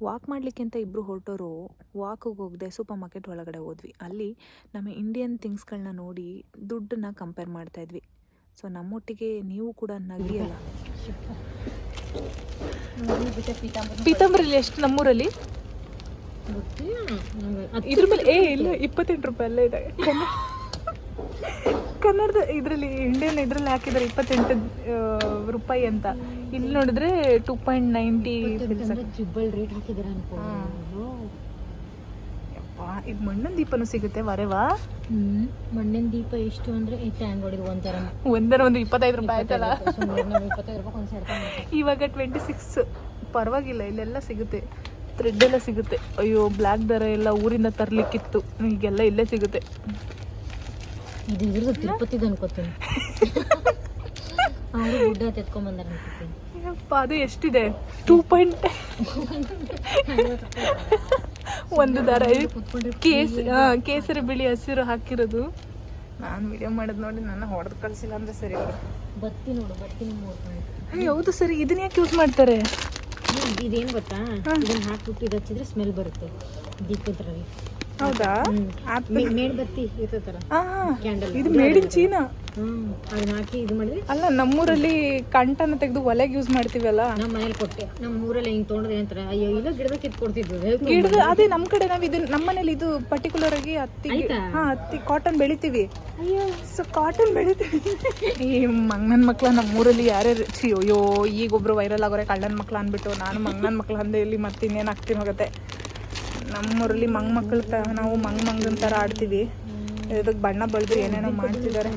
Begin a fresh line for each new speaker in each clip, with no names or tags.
Walk ಮಾಡಲಿಕ್ಕೆ ಅಂತ ಇಬ್ಬರು ಹೊರಟೋರು. ವಾಕಿಗೆ ಹೋಗದೆ ಸೂಪರ್ ಮಾರ್ಕೆಟ್ ಒಳಗಡೆ ಹೋದ್ವಿ. ಅಲ್ಲಿ ನಮ್ಮ ಇಂಡಿಯನ್ ಥಿಂಗ್ಸ್ಗಳನ್ನ ನೋಡಿ ದುಡ್ಡನ್ನ ಕಂಪೇರ್ ಮಾಡ್ತಾಯಿದ್ವಿ. ಸೊ ನಮ್ಮೊಟ್ಟಿಗೆ ನೀವು ಕೂಡ ನಗಿಯಲ್ಲ. ಪೀತಾಂಬರಲ್ಲಿ ಎಷ್ಟು ನಮ್ಮೂರಲ್ಲಿ? ಇದ್ರ ಮೇಲೆ ಇಲ್ಲ 28 ರೂಪಾಯಿ ಅಲ್ಲೇ ಇದೆ. ಕನ್ನಡದ ಇದರಲ್ಲಿ ಇಂಡಿಯನ್ ಇದರಲ್ಲಿ ಹಾಕಿದ್ದಾರೆ 28 ರೂಪಾಯಿ ಅಂತ. ಇಲ್ಲಿ ನೋಡಿದ್ರೆ 2.90
ರೇಟ್ ಹಾಕಿದ್ದಾರೆ ಅನ್ಕೋ.
ಈಗ ಮಣ್ಣಿನ ದೀಪನೂ ಸಿಗುತ್ತೆ ವರೆವಾ.
ಮಣ್ಣಿನ ದೀಪ ಎಷ್ಟು ಅಂದ್ರೆ ಹ್ಯಾಂಗ್ ಹೊಡಿದ್ರು ಒಂಥರ
ಒಂದು 25 ರೂಪಾಯಿ ಆಯ್ತಲ್ಲ.
25 ರೂಪಾಯಿ ಒಂದು ಸೆಟ್.
ಇವಾಗ 26. ಪರವಾಗಿಲ್ಲ, ಇಲ್ಲೆಲ್ಲ ಸಿಗುತ್ತೆ. ಥ್ರೆಡ್ ಎಲ್ಲ ಸಿಗುತ್ತೆ. ಅಯ್ಯೋ ಬ್ಲ್ಯಾಕ್ ದರ ಎಲ್ಲ ಊರಿಂದ ತರ್ಲಿಕ್ಕಿತ್ತು, ಈಗೆಲ್ಲ ಇಲ್ಲೇ ಸಿಗುತ್ತೆ.
ಇದು ಇದ್ರದ್ದು ತಿರುಪತಿದು ಅನ್ಕೋತೀನಿ. ಅವರು ಗುಡ್ಡ ತೆತ್ಕೊಂಡ್ಬಂದಾರ ಅನ್ಕೋತೀನಿ.
ಅದು ಎಷ್ಟಿದೆ? 2. ಒಂದು ದಾರ ಕೇಸರಿ ಬಿಳಿ ಹಸಿರು ಹಾಕಿರೋದು. ನಾನು ವಿಡಿಯೋ ಮಾಡೋದು ನೋಡಿ ನನ್ನ ಹೊಡೆದು ಕಳಿಸಿಲ್ಲ ಅಂದ್ರೆ ಸರಿ.
ಬತ್ತಿ ನೋಡು, ಬತ್ತಿ
ಹೌದು ಸರಿ. ಇದನ್ನ ಯಾಕೆ ಯೂಸ್ ಮಾಡ್ತಾರೆ?
ಇದೇನು ಗೊತ್ತಾ, ಇದನ್ನ ಹಾಕ್ಬಿಟ್ಟು ಇದು ಹಚ್ಚಿದ್ರೆ ಸ್ಮೆಲ್ ಬರುತ್ತೆ ದೀಪದ್ರಲ್ಲಿ.
ಹೌದಾ?
ಮೇಣಬತ್ತಿ ಇರ್ತೈತಲ್ಲ ಕ್ಯಾಂಡಲ್,
ಇದು ಮೇಡ್ ಇನ್ ಚೀನಾ.
ಅದನ್ನ ಹಾಕಿ ಇದು ಮಾಡಿದ್ರೆ.
ಅಲ್ಲ ನಮ್ಮೂರಲ್ಲಿ ಕಂಟನ ತೆಗೆದು ಒಲೆಗೆ ಯೂಸ್ ಮಾಡ್ತೀವಲ್ಲ.
ನಮ್ಮ ಮನೇಲಿ ಕೊಟ್ಟೆ. ನಮ್ಮ ಊರಲ್ಲಿ ಹಿಂಗೆ ತೊಗೊಂಡ್ರೆ ಏನಂತಾರೆ, ಅಯ್ಯೋ ಇಲ್ಲ ಗಿಡದ ಕಿತ್ತು ಕೊಡ್ತಿದ್ವಿ.
ಗಿಡದ ಅದೇ ನಮ್ಮ ಕಡೆ ನಾವು ಇದು ನಮ್ಮ ಮನೇಲಿ ಇದು ಪರ್ಟಿಕ್ಯುಲರ್ ಆಗಿ ಹತ್ತಿ ಕಾಟನ್ ಬೆಳಿತೀವಿ. ಸೊ ಕಾಟನ್ ಬೆಳಿತೀವಿ. ಈ ಮಂಗನ ಮಕ್ಳ ನಮ್ಮೂರಲ್ಲಿ ಯಾರ್ಯಾರು ಅಯ್ಯೋ ಈಗ ಒಬ್ರು ವೈರಲ್ ಆಗೋರೆ ಕಳ್ಳನ ಮಕ್ಳು ಅಂದ್ಬಿಟ್ಟು. ನಾನು ಮಂಗನ ಮಕ್ಳು ಅಂದೆ ಇಲ್ಲಿ ಮತ್ತೆ ಇನ್ನೇನು ಆಗ್ತೀನಿ ಹೋಗುತ್ತೆ. ನಮ್ಮೂರಲ್ಲಿ ಮಕ್ಳು ನಾವು ಮಂಗನ ಥರ ಆಡ್ತೀವಿ. ಇದಕ್ಕೆ ಬಣ್ಣ ಬಳ್ದು ಏನೇನೋ ಮಾಡ್ತಿದ್ದಾರೆ.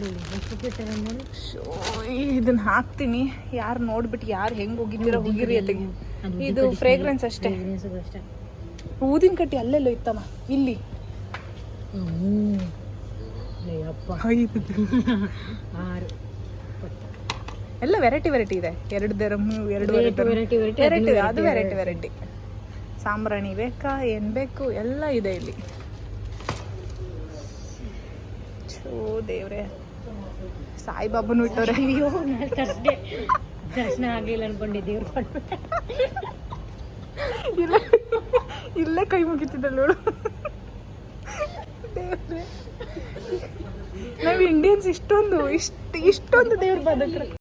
ಇದನ್ನ ಹಾಕ್ತೀನಿ, ಯಾರು ನೋಡ್ಬಿಟ್ಟು ಯಾರು ಹೆಂಗೆ ಹೋಗಿದ್ದೀರ ಹೋಗಿರಿ ಅಲ್ಲಿಗೆ. ಇದು ಫ್ರೇಗ್ರೆನ್ಸ್ ಅಷ್ಟೇ. ಊದಿನ ಕಟ್ಟಿ ಅಲ್ಲೆಲ್ಲೋ ಇತ್ತಮ್ಮ ಇಲ್ಲಿ. ಎಲ್ಲ ವೆರೈಟಿ ಇದೆ. 2 ದಿರಮ್ 2 ವೆರೈಟಿ. ಅದು ವೆರೈಟಿ. ಸಾಂಬ್ರಾಣಿ ಬೇಕಾ ಏನು ಬೇಕು ಎಲ್ಲ ಇದೆ ಇಲ್ಲಿ. ಓ ದೇವ್ರೆ, ಸಾಯಿಬಾಬನು ಇಟ್ಟವ್ರೆ.
ಅಯ್ಯೋ ದರ್ಶನ ಆಗಲಿಲ್ಲ ಅನ್ಕೊಂಡಿದ್ದೀವಿ.
ಇಲ್ಲೇ ಕೈ ಮುಗಿತಿದ್ದಲ್ಲ ನೋಡು. ದೇವ್ರೆ, ನಾವು ಇಂಡಿಯನ್ಸ್ ಇಷ್ಟೊಂದು ದೇವ್ರ ಬದಕ್ರೆ